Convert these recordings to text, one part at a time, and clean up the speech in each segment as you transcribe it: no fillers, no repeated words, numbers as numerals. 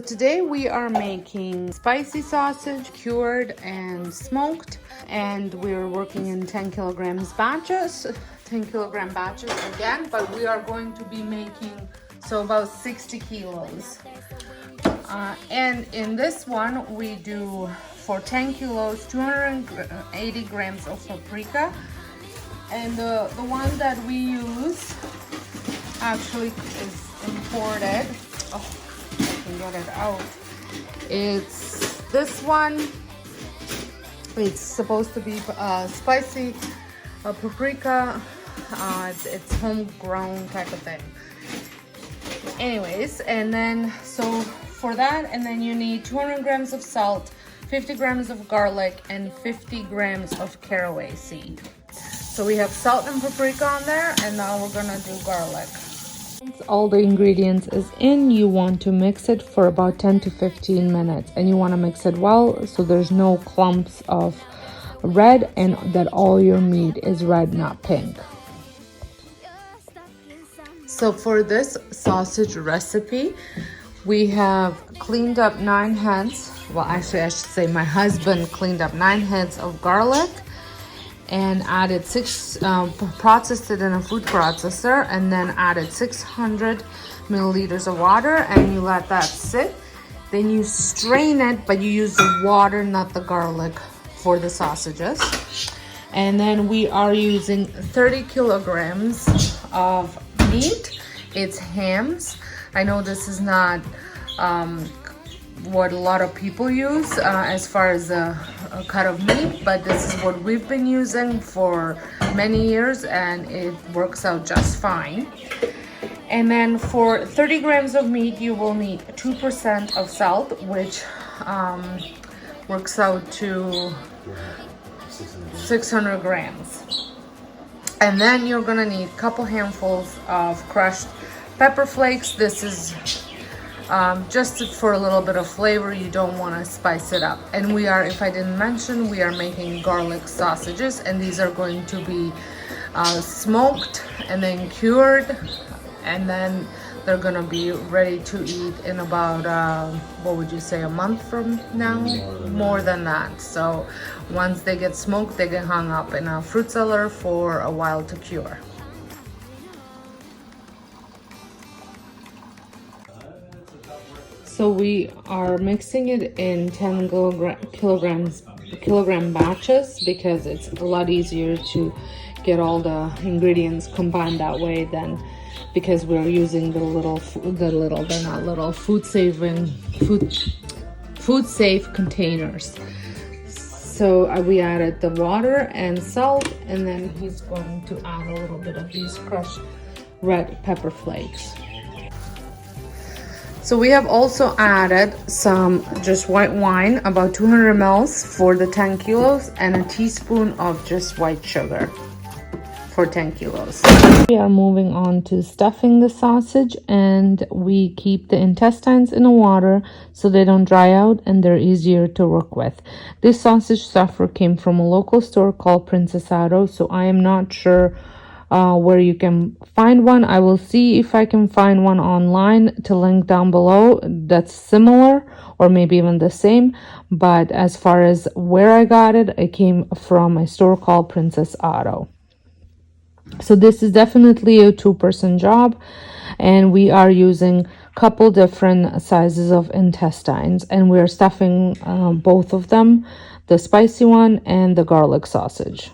today we are making spicy sausage, cured and smoked, and we're working in 10 kilograms batches, 10 kilogram batches again, but we are going to be making about 60 kilos. And in this one we do for 10 kilos 280 grams of paprika, and the one that we use actually is imported. Oh, I can get it out. It's this one. It's supposed to be spicy paprika. It's homegrown type of thing. Anyways, and then so for that, and then you need 200 grams of salt, 50 grams of garlic, and 50 grams of caraway seed. So we have salt and paprika on there, and now we're gonna do garlic. Once all the ingredients is in, you want to mix it for about 10 to 15 minutes, and you want to mix it well so there's no clumps of red and that all your meat is red, not pink. So for this sausage recipe, we have cleaned up 9 heads. Well, actually I should say my husband cleaned up 9 heads of garlic and added processed it in a food processor, and then added 600 milliliters of water, and you let that sit. Then you strain it, but you use the water, not the garlic, for the sausages. And then we are using 30 kilograms of meat. It's hams. I know this is not what a lot of people use as far as a cut of meat, but this is what we've been using for many years, and it works out just fine. And then for 30 grams of meat, you will need 2% of salt, which works out to 600 grams. And then you're gonna need a couple handfuls of crushed pepper flakes. This is just for a little bit of flavor. You don't want to spice it up. And we are, if I didn't mention, we are making garlic sausages, and these are going to be smoked and then cured, and then they're gonna be ready to eat in about what would you say, a month from now? More than that. So once they get smoked, they get hung up in a fruit cellar for a while to cure. So we are mixing it in 10 kilogram batches because it's a lot easier to get all the ingredients combined that way than because we're using they're not little, food safe containers. So we added the water and salt, and then he's going to add a little bit of these crushed red pepper flakes. So we have also added some just white wine, about 200 ml for the 10 kilos, and a teaspoon of just white sugar for 10 kilos. We are moving on to stuffing the sausage, and we keep the intestines in the water so they don't dry out and they're easier to work with. This sausage stuffer came from a local store called Princess Auto, so I am not sure where you can find one. I will see if I can find one online to link down below that's similar or maybe even the same, but as far as where I got it, it came from a store called Princess Auto. So this is definitely a 2-person job, and we are using a couple different sizes of intestines, and we're stuffing both of them, the spicy one and the garlic sausage.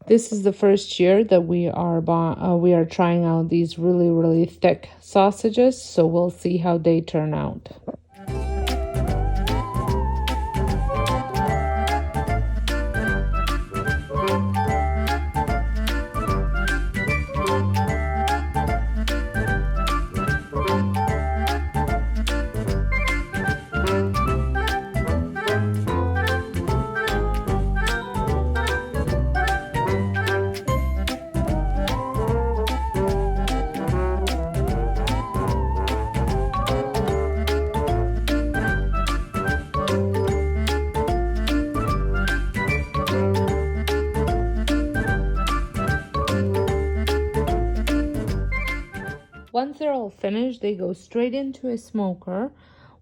This is the first year that we are trying out these really thick sausages, so we'll see how they turn out. Once they're all finished, they go straight into a smoker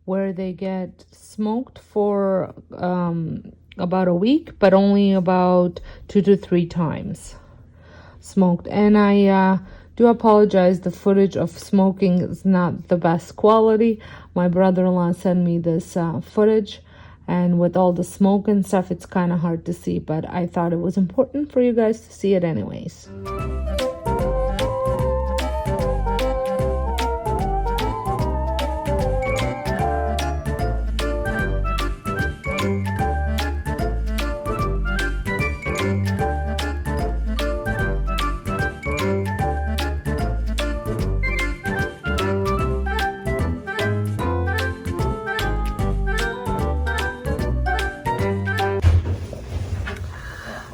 where they get smoked for about a week, but only about 2 to 3 times smoked. And I do apologize, the footage of smoking is not the best quality. My brother-in-law sent me this footage, and with all the smoke and stuff, it's kind of hard to see, but I thought it was important for you guys to see it anyways.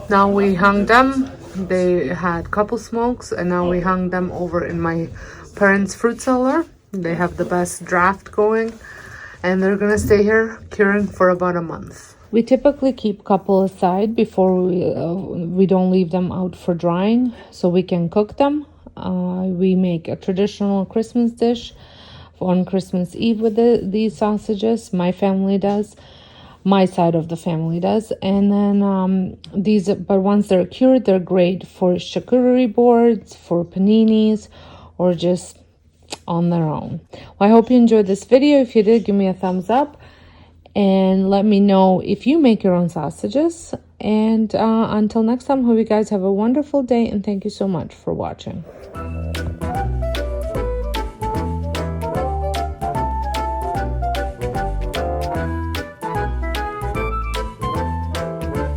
Now we hung them. They had couple smokes, and now we hung them over in my parents' fruit cellar. They have the best draft going, and they're gonna stay here curing for about a month. We typically keep couple aside before we don't leave them out for drying, so we can cook them. We make a traditional Christmas dish on Christmas Eve with these sausages. My family does. My side of the family does. And then but once they're cured, they're great for charcuterie boards, for paninis, or just on their own. Well, I hope you enjoyed this video. If you did, give me a thumbs up and let me know if you make your own sausages. And until next time, hope you guys have a wonderful day, and thank you so much for watching.